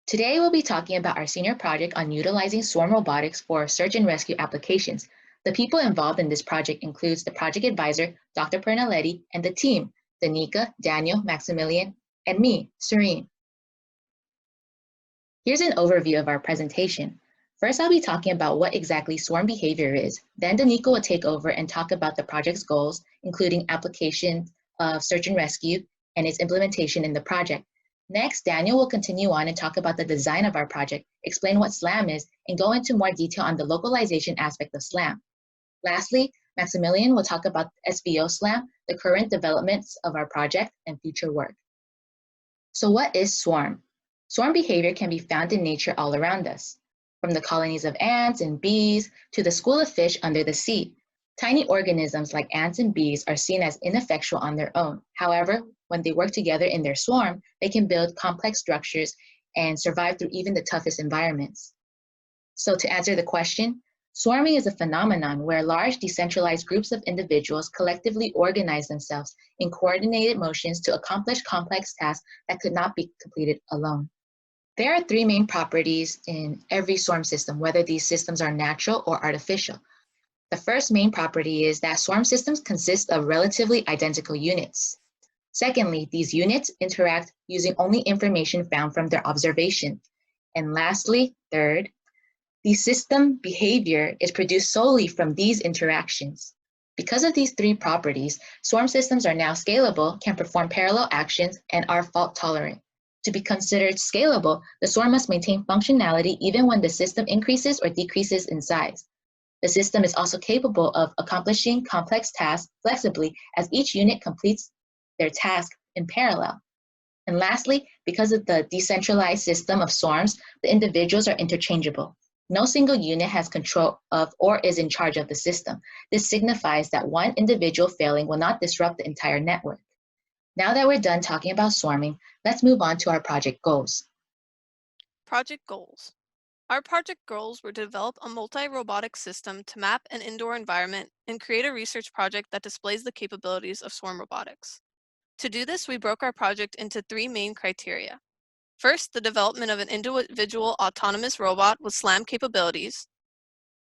Today, we'll be talking about our senior project on utilizing swarm robotics for search and rescue applications. The people involved in this project includes the project advisor, Dr. Pernalete, and the team, Danica, Daniel, Maximillian, and me, Cerrin. Here's an overview of our presentation. First, I'll be talking about what exactly swarm behavior is. Then Danica will take over and talk about the project's goals, including application of search and rescue and its implementation in the project. Next, Daniel will continue on and talk about the design of our project, explain what SLAM is, and go into more detail on the localization aspect of SLAM. Lastly, Maximillian will talk about SVO SLAM, the current developments of our project, and future work. So what is swarm? Swarm behavior can be found in nature all around us, from the colonies of ants and bees to the school of fish under the sea. Tiny organisms like ants and bees are seen as ineffectual on their own. However, when they work together in their swarm, they can build complex structures and survive through even the toughest environments. So to answer the question, swarming is a phenomenon where large decentralized groups of individuals collectively organize themselves in coordinated motions to accomplish complex tasks that could not be completed alone. There are three main properties in every swarm system, whether these systems are natural or artificial. The first main property is that swarm systems consist of relatively identical units. Secondly, these units interact using only information found from their observation. And lastly, third, the system behavior is produced solely from these interactions. Because of these three properties, swarm systems are now scalable, can perform parallel actions, and are fault tolerant. To be considered scalable, the swarm must maintain functionality even when the system increases or decreases in size. The system is also capable of accomplishing complex tasks flexibly as each unit completes their task in parallel. And lastly, because of the decentralized system of swarms, the individuals are interchangeable. No single unit has control of or is in charge of the system. This signifies that one individual failing will not disrupt the entire network. Now that we're done talking about swarming, let's move on to our project goals. Project goals. Our project goals were to develop a multi-robotic system to map an indoor environment and create a research project that displays the capabilities of swarm robotics. To do this, we broke our project into three main criteria. First, the development of an individual autonomous robot with SLAM capabilities,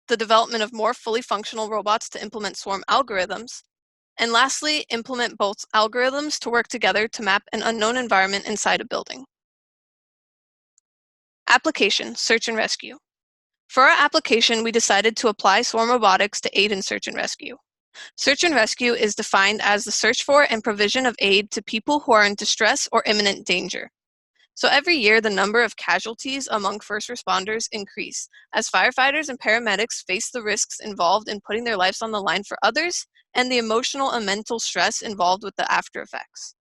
the development of more fully functional robots to implement swarm algorithms, and lastly, implement both algorithms to work together to map an unknown environment inside a building. Application, search and rescue. For our application, we decided to apply swarm robotics to aid in search and rescue. Search and rescue is defined as the search for and provision of aid to people who are in distress or imminent danger. So every year, the number of casualties among first responders increase as firefighters and paramedics face the risks involved in putting their lives on the line for others and the emotional and mental stress involved with the after effects.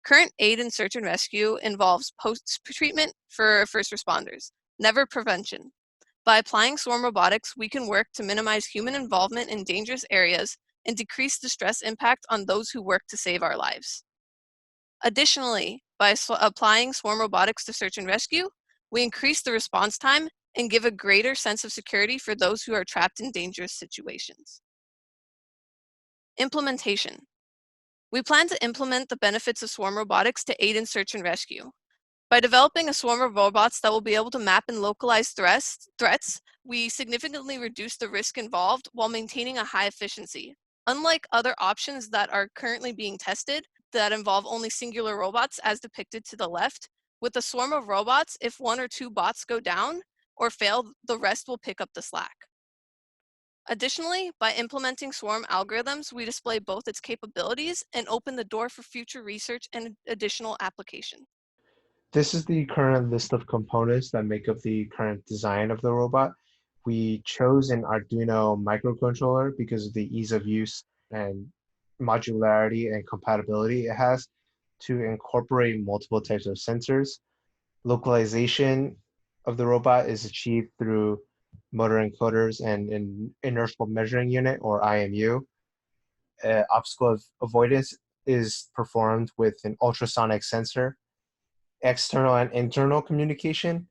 Current aid in search and rescue involves post-treatment for first responders, never prevention. By applying swarm robotics, we can work to minimize human involvement in dangerous areas and decrease the stress impact on those who work to save our lives. Additionally, by applying swarm robotics to search and rescue, we increase the response time and give a greater sense of security for those who are trapped in dangerous situations. Implementation. We plan to implement the benefits of swarm robotics to aid in search and rescue. By developing a swarm of robots that will be able to map and localize threats, we significantly reduce the risk involved while maintaining a high efficiency. Unlike other options that are currently being tested that involve only singular robots as depicted to the left, with a swarm of robots, if one or two bots go down or fail, the rest will pick up the slack. Additionally, by implementing swarm algorithms, we display both its capabilities and open the door for future research and additional application. This is the current list of components that make up the current design of the robot. We chose an Arduino microcontroller because of the ease of use and modularity and compatibility it has to incorporate multiple types of sensors. Localization of the robot is achieved through motor encoders and an inertial measuring unit, or IMU. Obstacle avoidance is performed with an ultrasonic sensor. External and internal communication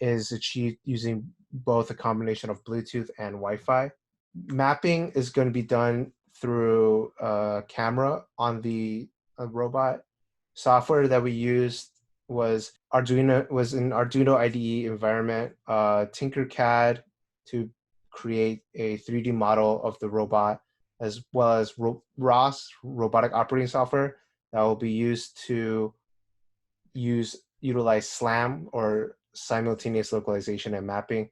is achieved using both a combination of Bluetooth and Wi-Fi. Mapping is going to be done through a camera on the robot. Software that we use was an Arduino IDE environment, Tinkercad to create a 3D model of the robot, as well as ROS, robotic operating software, that will be used to utilize SLAM, or simultaneous localization and mapping,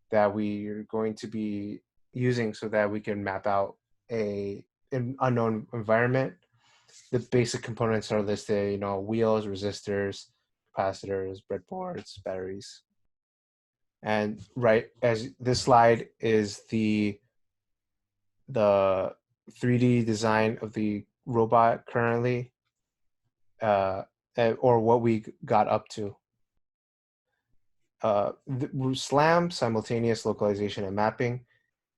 that we are going to be using so that we can map out an unknown environment. The basic components are listed, wheels, resistors, capacitors, breadboards, batteries. And right, as this slide is the 3D design of the robot currently, or what we got up to. SLAM, simultaneous localization and mapping,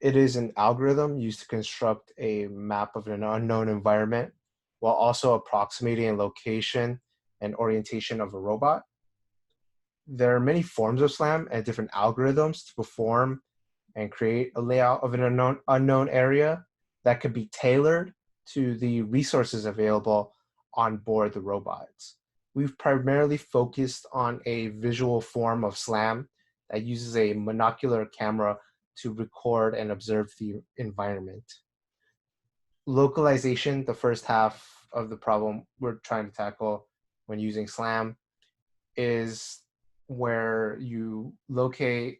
it is an algorithm used to construct a map of an unknown environment while also approximating location and orientation of a robot. There are many forms of SLAM and different algorithms to perform and create a layout of an unknown area that could be tailored to the resources available on board the robots. We've primarily focused on a visual form of SLAM that uses a monocular camera to record and observe the environment. Localization, the first half of the problem we're trying to tackle when using SLAM, is where you locate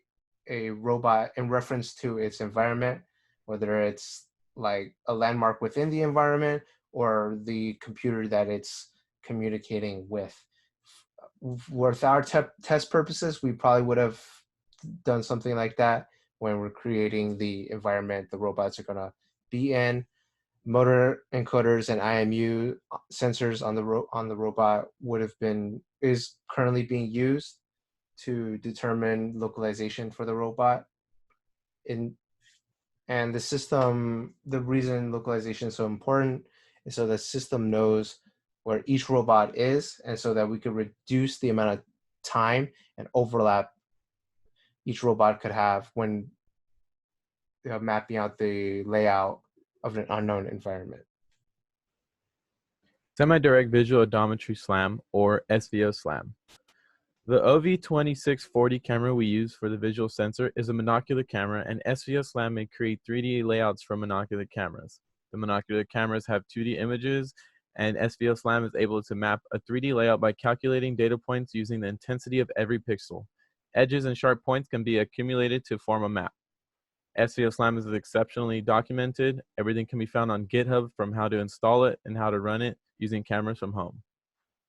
a robot in reference to its environment, whether it's like a landmark within the environment or the computer that it's communicating with. With our test purposes, we probably would have done something like that when we're creating the environment the robots are going to be in. Motor encoders and IMU sensors on the robot is currently being used to determine localization for the robot. And the system, the reason localization is so important is so the system knows where each robot is, and so that we could reduce the amount of time and overlap each robot could have when mapping out the layout of an unknown environment. Semi-direct visual odometry SLAM, or SVO SLAM. The OV2640 camera we use for the visual sensor is a monocular camera, and SVO SLAM may create 3D layouts from monocular cameras. The monocular cameras have 2D images, and SVO SLAM is able to map a 3D layout by calculating data points using the intensity of every pixel. Edges and sharp points can be accumulated to form a map. SVO SLAM is exceptionally documented. Everything can be found on GitHub, from how to install it and how to run it using cameras from home.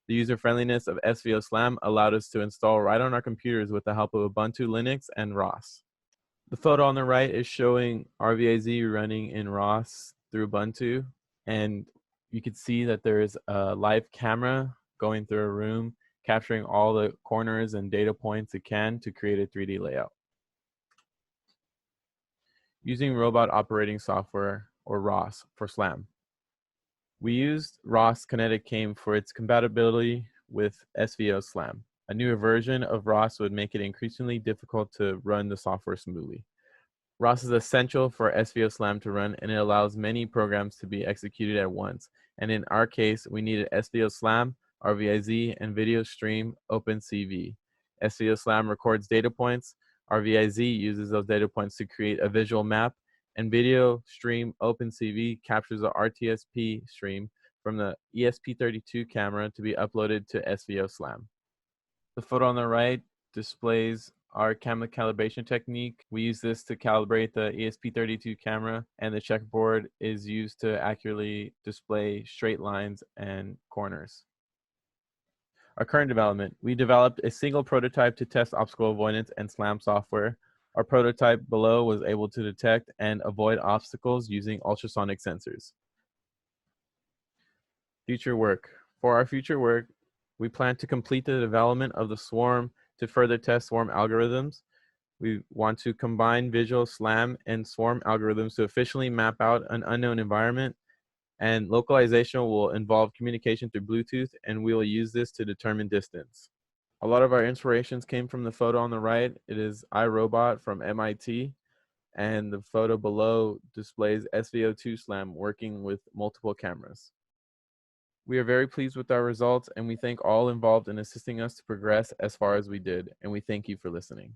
The user-friendliness of SVO SLAM allowed us to install right on our computers with the help of Ubuntu Linux and ROS. The photo on the right is showing RVAZ running in ROS through Ubuntu, and you can see that there is a live camera going through a room, capturing all the corners and data points it can to create a 3D layout. Using robot operating software, or ROS, for SLAM. We used ROS Kinetic CAME for its compatibility with SVO SLAM. A newer version of ROS would make it increasingly difficult to run the software smoothly. ROS is essential for SVO SLAM to run, and it allows many programs to be executed at once. And in our case, we needed SVO SLAM, RVIZ, and Video Stream OpenCV. SVO SLAM records data points, RVIZ uses those data points to create a visual map, and Video Stream OpenCV captures the RTSP stream from the ESP32 camera to be uploaded to SVO SLAM. The photo on the right displays our camera calibration technique. We use this to calibrate the ESP32 camera, and the checkerboard is used to accurately display straight lines and corners. Our current development, we developed a single prototype to test obstacle avoidance and SLAM software. Our prototype below was able to detect and avoid obstacles using ultrasonic sensors. Future work. For our future work, we plan to complete the development of the swarm to further test swarm algorithms. We want to combine visual SLAM and swarm algorithms to efficiently map out an unknown environment. And localization will involve communication through Bluetooth, and we will use this to determine distance. A lot of our inspirations came from the photo on the right. It is iRobot from MIT, and the photo below displays SVO2 SLAM working with multiple cameras. We are very pleased with our results, and we thank all involved in assisting us to progress as far as we did, and we thank you for listening.